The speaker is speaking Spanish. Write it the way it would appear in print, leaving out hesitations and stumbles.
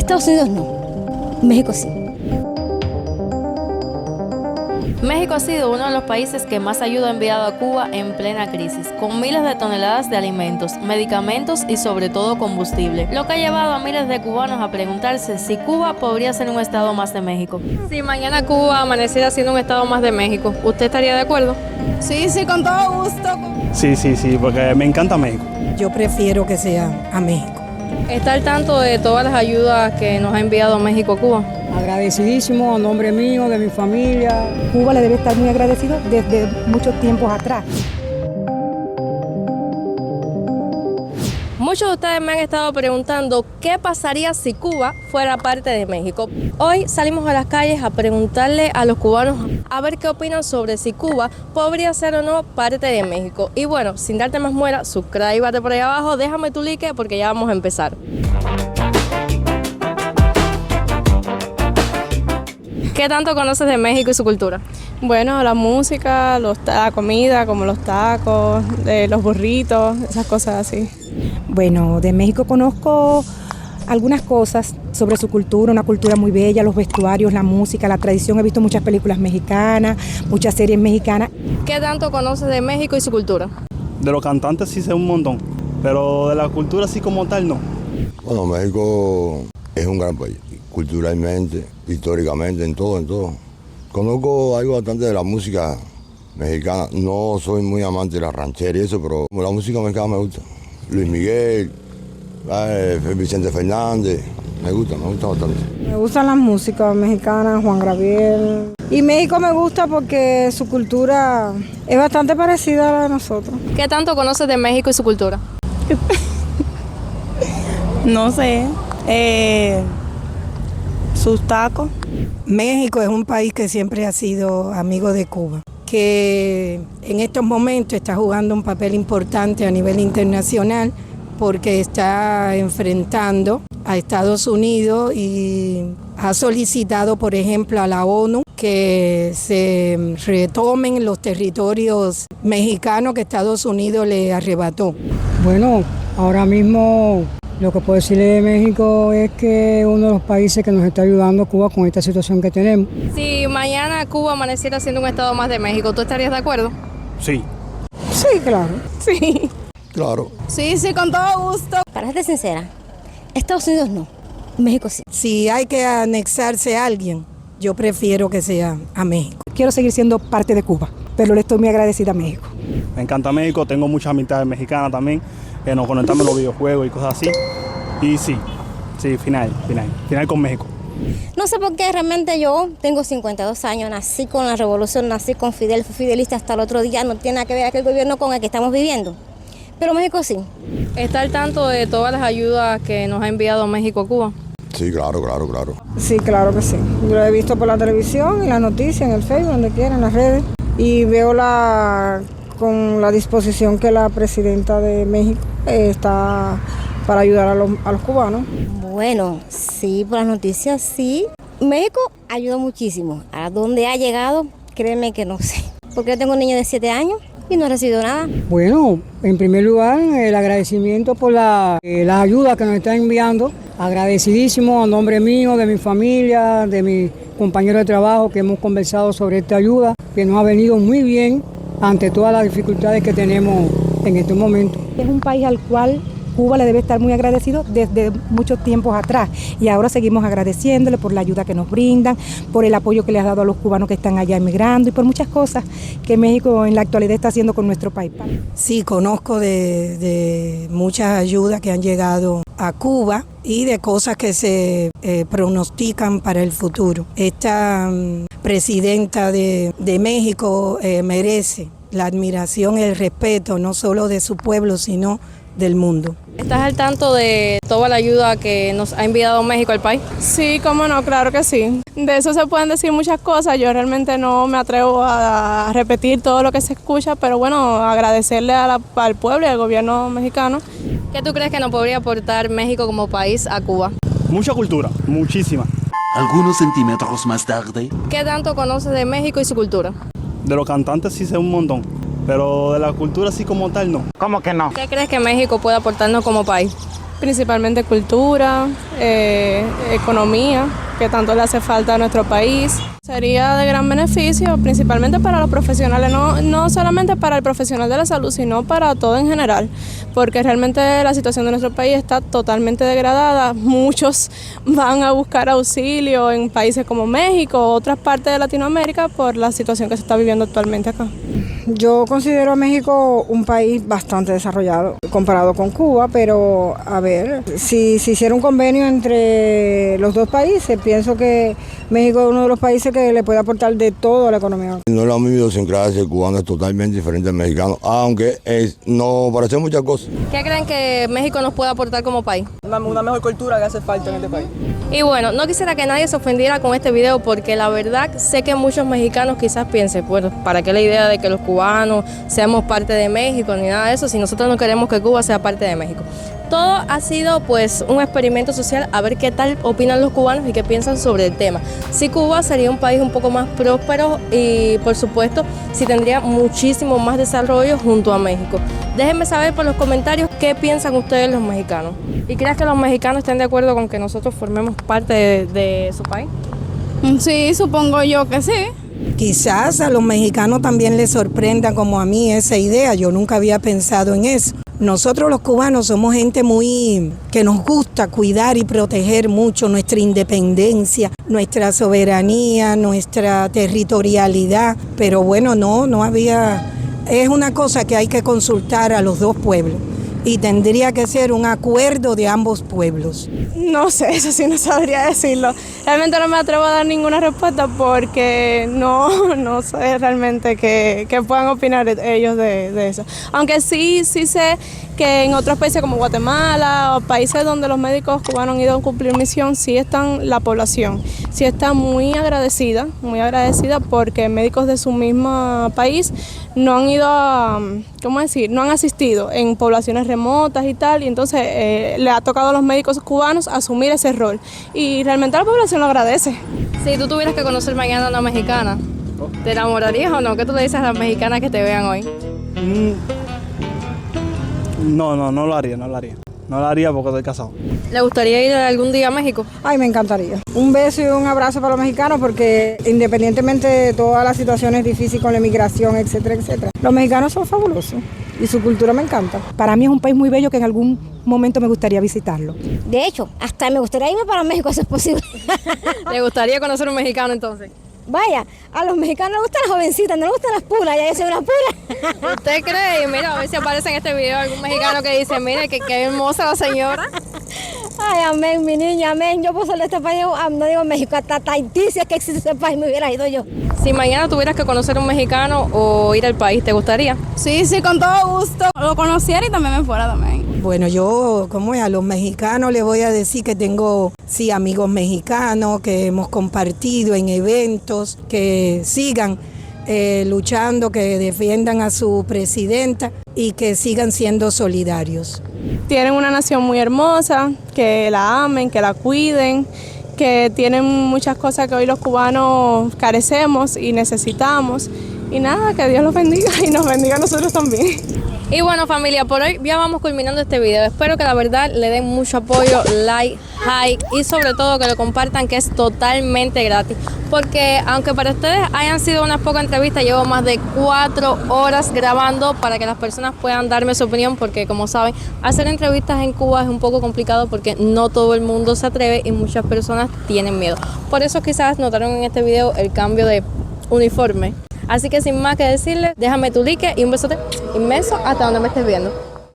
Estados Unidos no, México sí. México ha sido uno de los países que más ayuda ha enviado a Cuba en plena crisis, con miles de toneladas de alimentos, medicamentos y sobre todo combustible, lo que ha llevado a miles de cubanos a preguntarse si Cuba podría ser un estado más de México. Si mañana Cuba amaneciera siendo un estado más de México, ¿usted estaría de acuerdo? Sí, con todo gusto. Sí, porque me encanta México. Yo prefiero que sea a México. ¿Está al tanto de todas las ayudas que nos ha enviado México a Cuba? Agradecidísimo a nombre mío, de mi familia. Cuba le debe estar muy agradecido desde muchos tiempos atrás. Muchos de ustedes me han estado preguntando qué pasaría si Cuba fuera parte de México. Hoy salimos a las calles a preguntarle a los cubanos a ver qué opinan sobre si Cuba podría ser o no parte de México. Y bueno, sin darte más muela, suscríbete por ahí abajo, déjame tu like porque ya vamos a empezar. ¿Qué tanto conoces de México y su cultura? Bueno, la música, la comida, como los tacos, los burritos, esas cosas así. Bueno, de México conozco algunas cosas sobre su cultura, una cultura muy bella, los vestuarios, la música, la tradición. He visto muchas películas mexicanas, muchas series mexicanas. ¿Qué tanto conoces de México y su cultura? De los cantantes sí sé un montón, pero de la cultura así como tal no. Bueno, México es un gran país, culturalmente, históricamente, en todo. Conozco algo bastante de la música mexicana. No soy muy amante de la ranchera y eso, pero la música mexicana me gusta. Luis Miguel, Vicente Fernández, me gusta bastante. Me gustan las músicas mexicanas, Juan Gabriel. Y México me gusta porque su cultura es bastante parecida a la de nosotros. ¿Qué tanto conoces de México y su cultura? No sé, sus tacos. México es un país que siempre ha sido amigo de Cuba, que en estos momentos está jugando un papel importante a nivel internacional porque está enfrentando a Estados Unidos y ha solicitado, por ejemplo, a la ONU que se retomen los territorios mexicanos que Estados Unidos le arrebató. Bueno, ahora mismo lo que puedo decirle de México es que es uno de los países que nos está ayudando a Cuba con esta situación que tenemos. Si mañana Cuba amaneciera siendo un estado más de México, ¿tú estarías de acuerdo? Sí. Sí, claro. Sí. Claro. Sí, con todo gusto. Para ser sincera, Estados Unidos no, México sí. Si hay que anexarse a alguien, yo prefiero que sea a México. Quiero seguir siendo parte de Cuba, pero le estoy muy agradecida a México. Me encanta México, tengo muchas amistades mexicanas también, nos conectamos en los videojuegos y cosas así. Y sí, final con México. No sé por qué realmente yo tengo 52 años, nací con la revolución, nací con Fidel, fui fidelista hasta el otro día, no tiene nada que ver aquel gobierno con el que estamos viviendo. Pero México sí. ¿Está al tanto de todas las ayudas que nos ha enviado México a Cuba? Sí, claro. Sí, claro que sí. Yo lo he visto por la televisión, en las noticias, en el Facebook, donde quiera, en las redes. Y veo con la disposición que la presidenta de México está para ayudar a los cubanos. Bueno, sí, por las noticias sí. México ayudó muchísimo. ¿A dónde ha llegado? Créeme que no sé. Porque yo tengo un niño de 7 años y no he recibido nada. Bueno, en primer lugar, el agradecimiento por la ayuda que nos está enviando. Agradecidísimo a nombre mío, de mi familia, de mis compañeros de trabajo que hemos conversado sobre esta ayuda, que nos ha venido muy bien ante todas las dificultades que tenemos en este momento. Es un país al cual Cuba le debe estar muy agradecido desde muchos tiempos atrás y ahora seguimos agradeciéndole por la ayuda que nos brindan, por el apoyo que le ha dado a los cubanos que están allá emigrando y por muchas cosas que México en la actualidad está haciendo con nuestro país. Sí, conozco de muchas ayudas que han llegado a Cuba y de cosas que se pronostican para el futuro. Esta presidenta de México merece la admiración y el respeto no solo de su pueblo, sino del mundo. ¿Estás al tanto de toda la ayuda que nos ha enviado México al país? Sí, cómo no, claro que sí. De eso se pueden decir muchas cosas. Yo realmente no me atrevo a repetir todo lo que se escucha, pero bueno, agradecerle al pueblo y al gobierno mexicano. ¿Qué tú crees que nos podría aportar México como país a Cuba? Mucha cultura, muchísima. Algunos centímetros más tarde. ¿Qué tanto conoces de México y su cultura? De los cantantes sí sé un montón, pero de la cultura así como tal no. ¿Cómo que no? ¿Qué crees que México puede aportarnos como país? principalmente cultura, economía, que tanto le hace falta a nuestro país. Sería de gran beneficio, principalmente para los profesionales, no solamente para el profesional de la salud, sino para todo en general, porque realmente la situación de nuestro país está totalmente degradada. Muchos van a buscar auxilio en países como México o otras partes de Latinoamérica por la situación que se está viviendo actualmente acá. Yo considero a México un país bastante desarrollado comparado con Cuba, pero a ver, si se hiciera un convenio entre los dos países, pienso que México es uno de los países que le puede aportar de todo a la economía. No es la misma idiosincrasia, el cubano es totalmente diferente al mexicano, aunque no parece muchas cosas. ¿Qué creen que México nos puede aportar como país? Una mejor cultura que hace falta en este país. Y bueno, no quisiera que nadie se ofendiera con este video porque la verdad sé que muchos mexicanos quizás piensen, bueno, ¿para qué la idea de que los cubanos seamos parte de México ni nada de eso si nosotros no queremos que Cuba sea parte de México? Todo ha sido pues un experimento social a ver qué tal opinan los cubanos y qué piensan sobre el tema. Si Cuba sería un país un poco más próspero y por supuesto si tendría muchísimo más desarrollo junto a México. Déjenme saber por los comentarios qué piensan ustedes los mexicanos. ¿Y crees que los mexicanos estén de acuerdo con que nosotros formemos parte de su país? Sí, supongo yo que sí. Quizás a los mexicanos también les sorprenda como a mí esa idea, yo nunca había pensado en eso. Nosotros los cubanos somos gente que nos gusta cuidar y proteger mucho nuestra independencia, nuestra soberanía, nuestra territorialidad, pero bueno, no había, es una cosa que hay que consultar a los dos pueblos y tendría que ser un acuerdo de ambos pueblos. No sé, eso sí no sabría decirlo. Realmente no me atrevo a dar ninguna respuesta porque no sé realmente qué puedan opinar ellos de eso. Aunque sí sé que en otros países como Guatemala o países donde los médicos cubanos han ido a cumplir misión, sí están, la población sí está muy agradecida porque médicos de su mismo país no han ido no han asistido en poblaciones remotas y tal, y entonces le ha tocado a los médicos cubanos asumir ese rol y realmente la población lo agradece. Si tú tuvieras que conocer mañana a una mexicana, ¿te enamorarías o no? ¿Qué tú le dices a las mexicanas que te vean hoy? No lo haría. No lo haría porque estoy casado. ¿Le gustaría ir algún día a México? Ay, me encantaría. Un beso y un abrazo para los mexicanos porque independientemente de todas las situaciones difíciles con la inmigración, etcétera, los mexicanos son fabulosos y su cultura me encanta. Para mí es un país muy bello que en algún momento me gustaría visitarlo. De hecho, hasta me gustaría irme para México si es posible. ¿Le gustaría conocer un mexicano entonces? Vaya, a los mexicanos les gustan las jovencitas, no les gustan las puras, ya yo soy una pura. ¿Usted cree? Mira, a ver si aparece en este video algún mexicano que dice, mire, qué hermosa la señora. Ay, amén, mi niña, amén. Yo por ser de este país, no digo México, hasta Tahití, si es que existe ese país, me hubiera ido yo. Si mañana tuvieras que conocer un mexicano o ir al país, ¿te gustaría? Sí, con todo gusto. Lo conociera y también me fuera también. Bueno, yo, a los mexicanos les voy a decir que tengo, sí, amigos mexicanos, que hemos compartido en eventos, que sigan luchando, que defiendan a su presidenta y que sigan siendo solidarios. Tienen una nación muy hermosa, que la amen, que la cuiden, que tienen muchas cosas que hoy los cubanos carecemos y necesitamos. Y nada, que Dios los bendiga y nos bendiga a nosotros también. Y bueno, familia, por hoy ya vamos culminando este video. Espero que la verdad le den mucho apoyo, like y sobre todo que lo compartan, que es totalmente gratis. Porque aunque para ustedes hayan sido unas pocas entrevistas, llevo más de 4 horas grabando para que las personas puedan darme su opinión, porque como saben, hacer entrevistas en Cuba es un poco complicado porque no todo el mundo se atreve y muchas personas tienen miedo. Por eso quizás notaron en este video el cambio de uniforme. Así que sin más que decirles, déjame tu like y un besote inmenso hasta donde me estés viendo.